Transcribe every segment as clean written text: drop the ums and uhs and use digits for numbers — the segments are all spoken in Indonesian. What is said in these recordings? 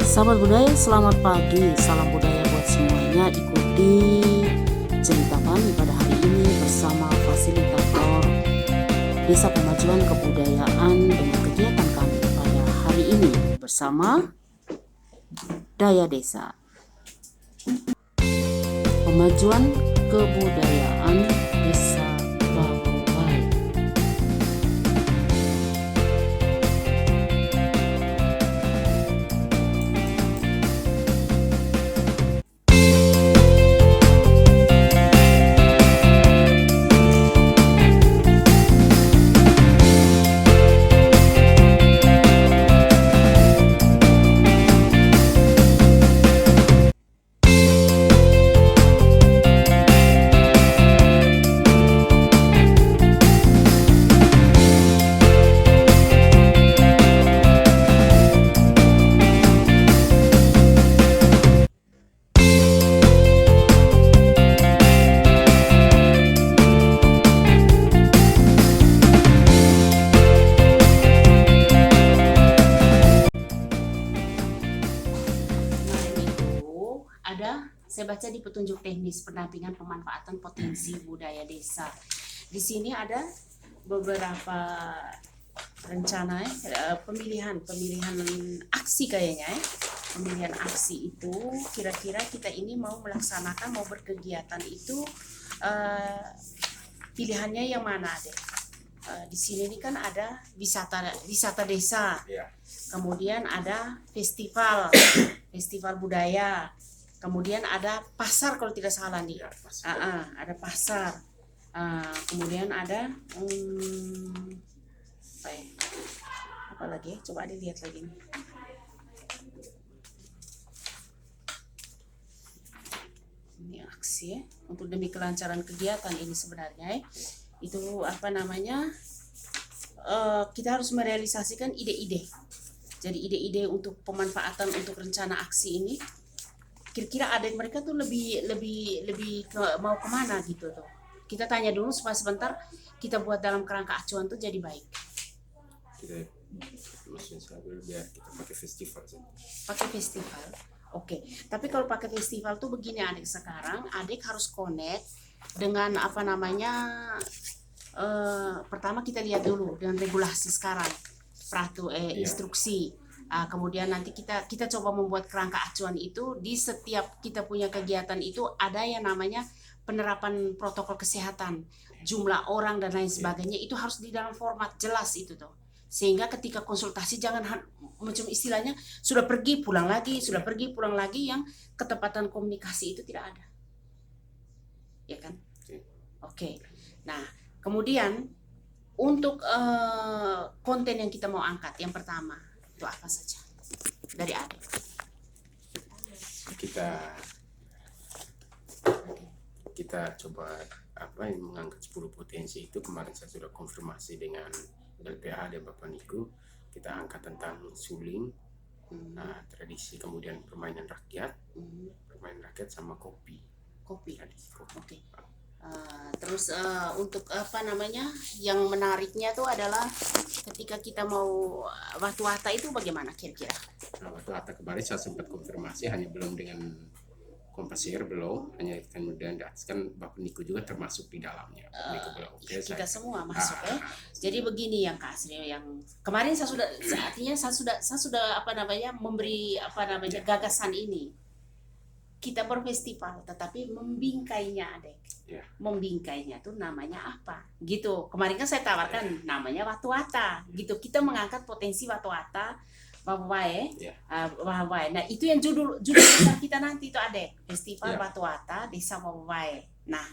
Sahabat budaya, selamat pagi. Salam budaya buat semuanya. Ikuti cerita kami pada hari ini bersama fasilitator Desa Pemajuan Kebudayaan dengan kegiatan kami pada hari ini bersama Daya Desa. Pemajuan Kebudayaan Desa Bawai. Saya baca di petunjuk teknis pendampingan pemanfaatan potensi budaya desa. Di sini ada beberapa rencana pemilihan aksi kayaknya pemilihan aksi itu kira-kira kita ini mau melaksanakan, mau berkegiatan itu pilihannya yang mana deh? Di sini ini kan ada wisata desa, kemudian ada festival budaya. Kemudian ada pasar kalau tidak salah nih, ada pasar. Kemudian ada apa lagi? Coba dilihat lagi nih. Ini aksi ya, untuk demi kelancaran kegiatan ini sebenarnya itu apa namanya? Kita harus merealisasikan ide-ide. Jadi ide-ide untuk pemanfaatan untuk rencana aksi ini. Kira-kira adik mereka tuh lebih mau kemana gitu tuh. Kita tanya dulu supaya sebentar kita buat dalam kerangka acuan tuh jadi baik. Kita biar kita pakai festival sih. Pakai festival, oke. Tapi kalau pakai festival tuh begini adik, sekarang adik harus connect dengan apa namanya. Pertama kita lihat dulu dengan regulasi sekarang, instruksi. Kemudian nanti kita coba membuat kerangka acuan itu. Di setiap kita punya kegiatan itu ada yang namanya penerapan protokol kesehatan, jumlah orang dan lain sebagainya, itu harus di dalam format jelas itu tuh, sehingga ketika konsultasi jangan macam istilahnya sudah pergi pulang lagi, yang ketepatan komunikasi itu tidak ada, ya kan? Oke. Nah kemudian untuk konten yang kita mau angkat, yang pertama itu apa saja dari adik? Kita coba mengangkat 10 potensi itu. Kemarin saya sudah konfirmasi dengan LPA dan Bapak Niku. Kita angkat tentang suling, tradisi, kemudian permainan rakyat, sama kopi. Oke. Terus untuk apa namanya yang menariknya tuh adalah ketika kita mau watu-wata itu bagaimana kira-kira? Watu-wata kemarin saya sempat konfirmasi, hanya belum dengan kompasir, hanya kemudian kan Bapak Niku juga termasuk di dalamnya. Kita semua masuk ya. Jadi begini yang Kak Asri, yang kemarin saya sudah apa namanya memberi gagasan ini. Kita berfestival, tetapi membingkainya adek. Membingkainya tuh namanya apa? Gitu. Kemarin kan saya tawarkan namanya watu-wata. Gitu. Kita mengangkat potensi watu-wata, Bawai. Nah itu yang judul besar kita nanti itu adek. Festival watu-wata Desa Bawai. Nah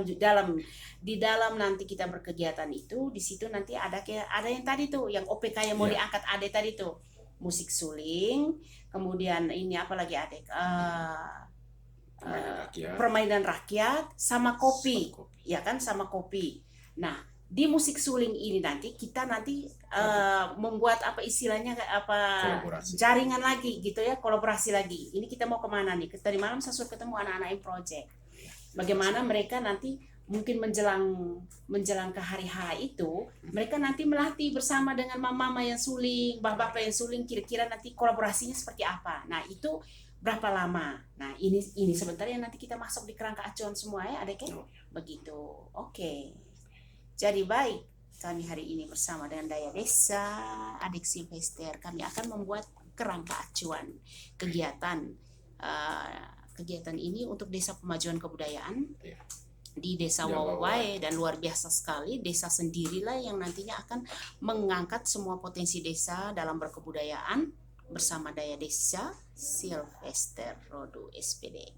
di dalam nanti kita berkegiatan itu, di situ nanti ada yang tadi tuh, yang OPK yang mau diangkat adek tadi tuh, musik suling. Kemudian ini apa lagi adek? Permainan rakyat sama kopi. Ya kan, sama kopi. Nah di musik suling ini nanti kita membuat apa istilahnya jaringan lagi gitu ya, kolaborasi lagi. Ini kita mau kemana nih? Tadi malam saya sudah ketemu anak-anak project. Bagaimana mereka nanti mungkin menjelang ke hari H itu, mereka nanti melatih bersama dengan mama-mama yang suling, bapak-bapak yang suling, kira-kira nanti kolaborasinya seperti apa. Nah, itu berapa lama? Nah, ini sebentar yang nanti kita masuk di kerangka acuan semua ya, adek ya? Begitu. Oke. Jadi baik, kami hari ini bersama dengan Daya Desa, Adik Silvester, kami akan membuat kerangka acuan kegiatan. Kegiatan ini untuk Desa Pemajuan Kebudayaan di Desa Wawawai, dan luar biasa sekali, desa sendirilah yang nantinya akan mengangkat semua potensi desa dalam berkebudayaan bersama Daya Desa Silvester Rodu SPD.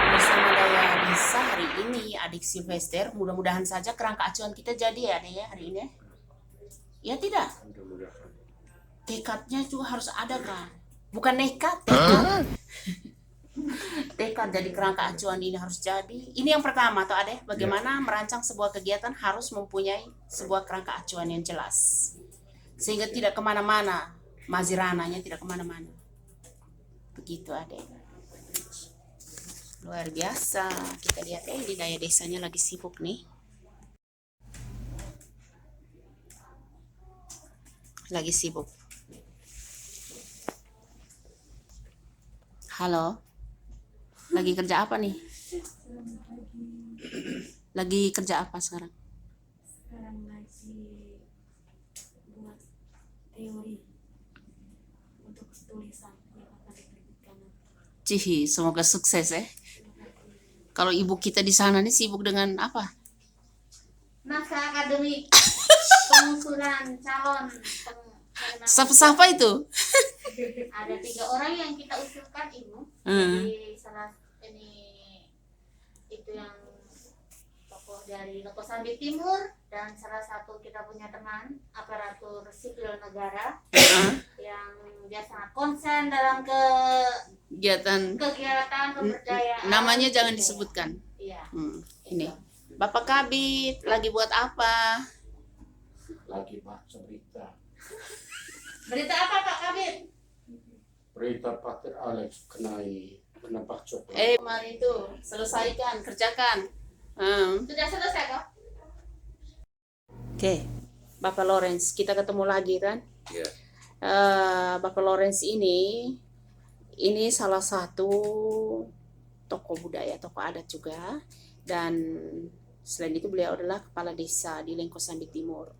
Bersama Daya Desa hari ini Adik Silvester, mudah-mudahan saja kerangka acuan kita jadi ya Dek ya hari ini. Ya tidak? Tekadnya juga harus ada kan? Bukan nekat, tekad. Tekad jadi kerangka acuan ini harus jadi. Ini yang pertama, atau Adeh, bagaimana merancang sebuah kegiatan harus mempunyai sebuah kerangka acuan yang jelas, sehingga tidak kemana-mana, mazirananya tidak kemana-mana. Begitu Adeh. Luar biasa. Kita lihat di Daya Desanya lagi sibuk nih. Lagi sibuk. Halo. Lagi kerja apa nih? Lagi kerja apa sekarang? Sekarang lagi buat teori untuk tulisan yang akan diterbitkan. Cihi, semoga sukses ya. Kalau ibu kita di sana nih sibuk dengan apa? Naskah akademik pengusulan calon Siapa itu? ada 3 orang yang kita usulkan Ibu. Jadi salah ini itu yang tokoh dari Lokosambi Timur, dan salah satu kita punya teman aparatur sipil negara yang dia sangat konsen dalam kegiatan kebudayaan. Namanya jangan disebutkan. Iya. Ini Bapak Kabit lagi buat apa? Lagi baca berita. Berita apa Pak Kabit? Berita Pak Alex kenai penampak coklat. Mari itu selesaikan, kerjakan. Sudah selesai kok? Oke, Bapak Lawrence, kita ketemu lagi kan? Iya. Bapak Lawrence ini salah satu tokoh budaya, tokoh adat juga, dan selain itu beliau adalah kepala desa di Lengkosambi Timur,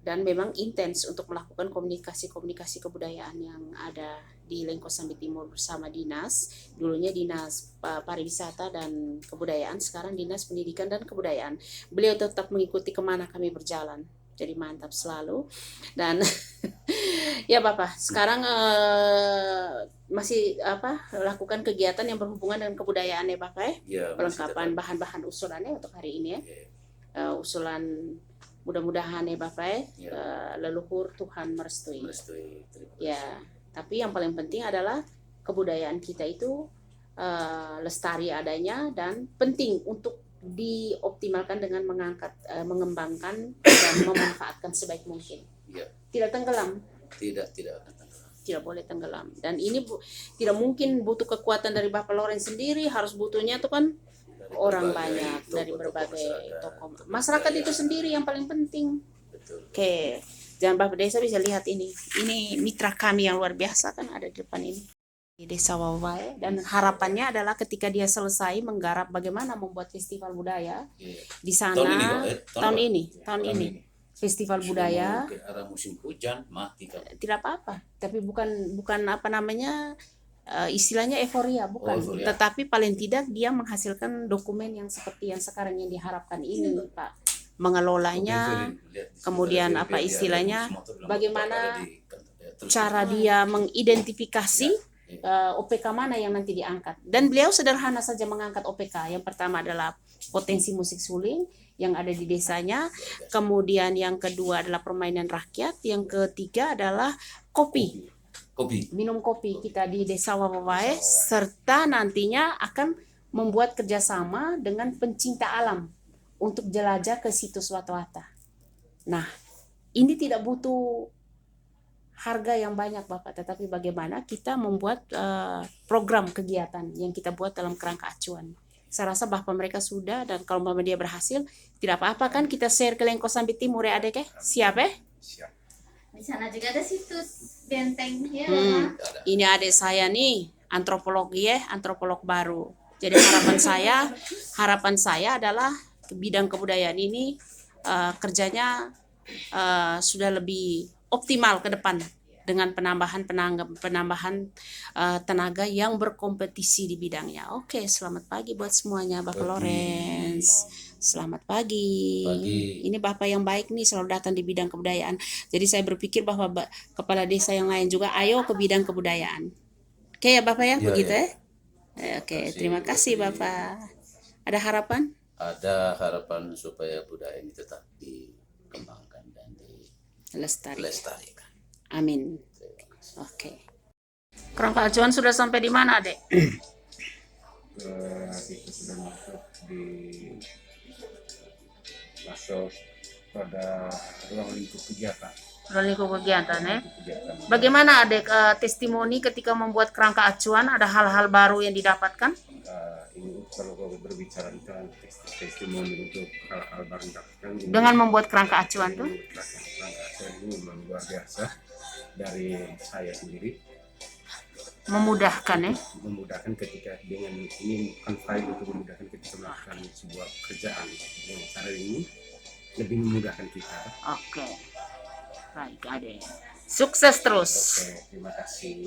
dan memang intens untuk melakukan komunikasi kebudayaan yang ada di Lengkosambi Timur bersama dinas, dulunya dinas pariwisata dan kebudayaan, sekarang dinas pendidikan dan kebudayaan. Beliau tetap mengikuti kemana kami berjalan, jadi mantap selalu. Dan ya Bapak, sekarang masih lakukan kegiatan yang berhubungan dengan kebudayaan ya Bapak ya? Pelengkapan bahan-bahan usulannya untuk hari ini ya. Usulan mudah-mudahan ya Bapak ya, leluhur Tuhan merestui. Ya, tapi yang paling penting adalah kebudayaan kita itu lestari adanya dan penting untuk dioptimalkan dengan mengangkat, mengembangkan dan memanfaatkan sebaik mungkin. Ya. Tidak tenggelam. Tidak akan tenggelam. Tidak boleh tenggelam. Dan ini tidak mungkin butuh kekuatan dari Bapak Lawrence sendiri, harus butuhnya itu kan dari orang banyak, dari berbagai tokoh masyarakat itu sendiri yang paling penting. Betul. Oke, jangan Bapak Desa bisa lihat ini mitra kami yang luar biasa kan ada di depan ini di Desa Wawai, dan harapannya adalah ketika dia selesai menggarap bagaimana membuat festival budaya di sana tahun ini festival budaya ke arah musim hujan mati kan. tidak apa-apa, tapi bukan apa namanya istilahnya euforia, bukan, tetapi paling tidak dia menghasilkan dokumen yang seperti yang sekarang yang diharapkan ini Pak, mengelolanya, kemudian apa istilahnya, bagaimana cara dia mengidentifikasi OPK mana yang nanti diangkat. Dan beliau sederhana saja mengangkat OPK. Yang pertama adalah potensi musik suling yang ada di desanya, kemudian yang kedua adalah permainan rakyat, yang ketiga adalah kopi. Minum kopi kita di Desa Wawawai, serta nantinya akan membuat kerjasama dengan pencinta alam untuk jelajah ke situs Wata-Wata. Nah, ini tidak butuh harga yang banyak Bapak, tetapi bagaimana kita membuat program kegiatan yang kita buat dalam kerangka acuan. Saya rasa Bapak mereka sudah, dan kalau Bapak dia berhasil, tidak apa-apa kan kita share ke Lengko Sambi Timur ya adek ya? Siap ya? Siap. Di sana juga ada situs benteng ya. Ini adik saya nih, antropologi ya, antropolog baru. Jadi harapan saya adalah bidang kebudayaan ini kerjanya sudah lebih optimal ke depan dengan penambahan tenaga yang berkompetisi di bidangnya. Oke, selamat pagi buat semuanya, Bapak Lawrence. Selamat pagi. Ini Bapak yang baik nih, selalu datang di bidang kebudayaan. Jadi saya berpikir bahwa kepala desa yang lain juga ayo ke bidang kebudayaan. Oke ya Bapak ya, begitu ya. Oke, terima kasih Bapak. Ada harapan? Ada harapan supaya budaya ini tetap dikembangkan dan dilestarikan. Amin. Oke. Kerangka acuan sudah sampai di mana, Dek? Itu sudah masuk pada ruang lingkup kegiatan. Ruang lingkup kegiatan ya. Kegiatan. Bagaimana Adek testimoni ketika membuat kerangka acuan, ada hal-hal baru yang didapatkan? Ini kalau berbicara tentang testimoni untuk hal-hal baru didapatkan Dengan membuat kerangka acuan tuh? Kerangka acuan ini memang luar biasa dari saya sendiri. Memudahkan ya. Memudahkan ketika dengan ini bukan file untuk memudahkan ketika melakukan sebuah pekerjaan. Dengan cara ini lebih memudahkan kita. Oke. Baik Adek. Sukses terus. Oke, terima kasih.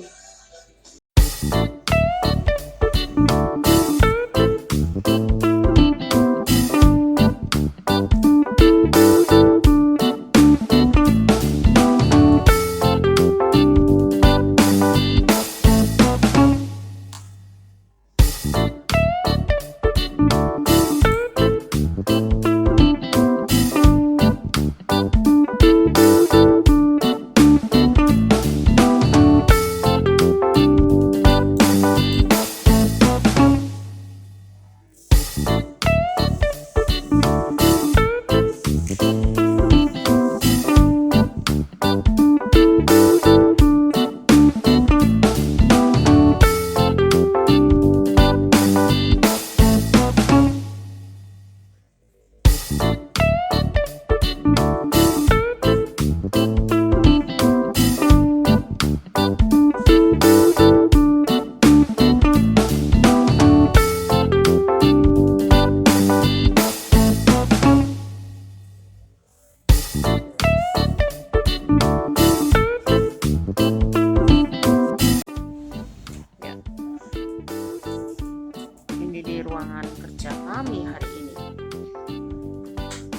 Ini di ruangan kerja kami hari ini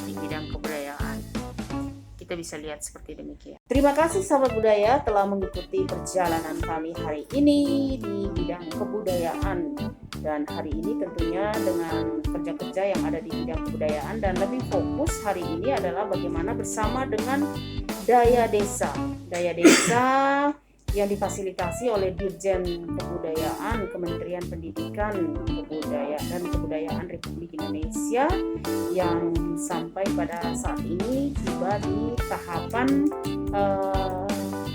di bidang kebudayaan. Kita bisa lihat seperti demikian. Terima kasih sahabat budaya telah mengikuti perjalanan kami hari ini di bidang kebudayaan, dan hari ini tentunya dengan kerja-kerja yang ada di bidang kebudayaan, dan lebih fokus hari ini adalah bagaimana bersama dengan Daya Desa yang difasilitasi oleh Dirjen Kebudayaan Kementerian Pendidikan, Kebudayaan Republik Indonesia, yang sampai pada saat ini tiba di tahapan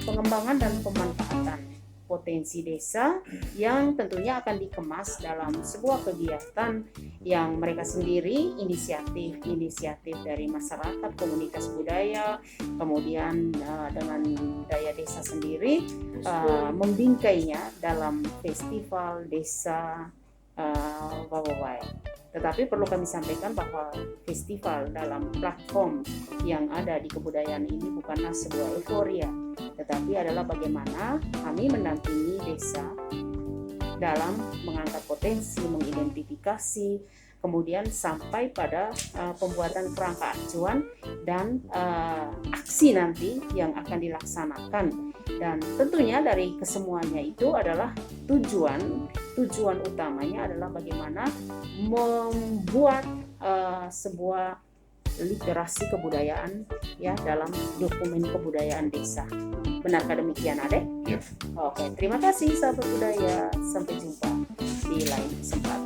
pengembangan dan pemanfaatan potensi desa yang tentunya akan dikemas dalam sebuah kegiatan yang mereka sendiri inisiatif dari masyarakat, komunitas budaya, kemudian dengan Daya Desa sendiri membingkainya dalam festival desa Wawawai. Tetapi perlu kami sampaikan bahwa festival dalam platform yang ada di kebudayaan ini bukanlah sebuah euforia, tetapi adalah bagaimana kami mendampingi desa dalam mengangkat potensi, mengidentifikasi, kemudian sampai pada pembuatan kerangka acuan dan aksi nanti yang akan dilaksanakan. Dan tentunya dari kesemuanya itu adalah tujuan utamanya adalah bagaimana membuat sebuah literasi kebudayaan ya dalam dokumen kebudayaan desa. Benarkah demikian, Adek? Ya. Oke, terima kasih sahabat budaya. Sampai jumpa di lain kesempatan.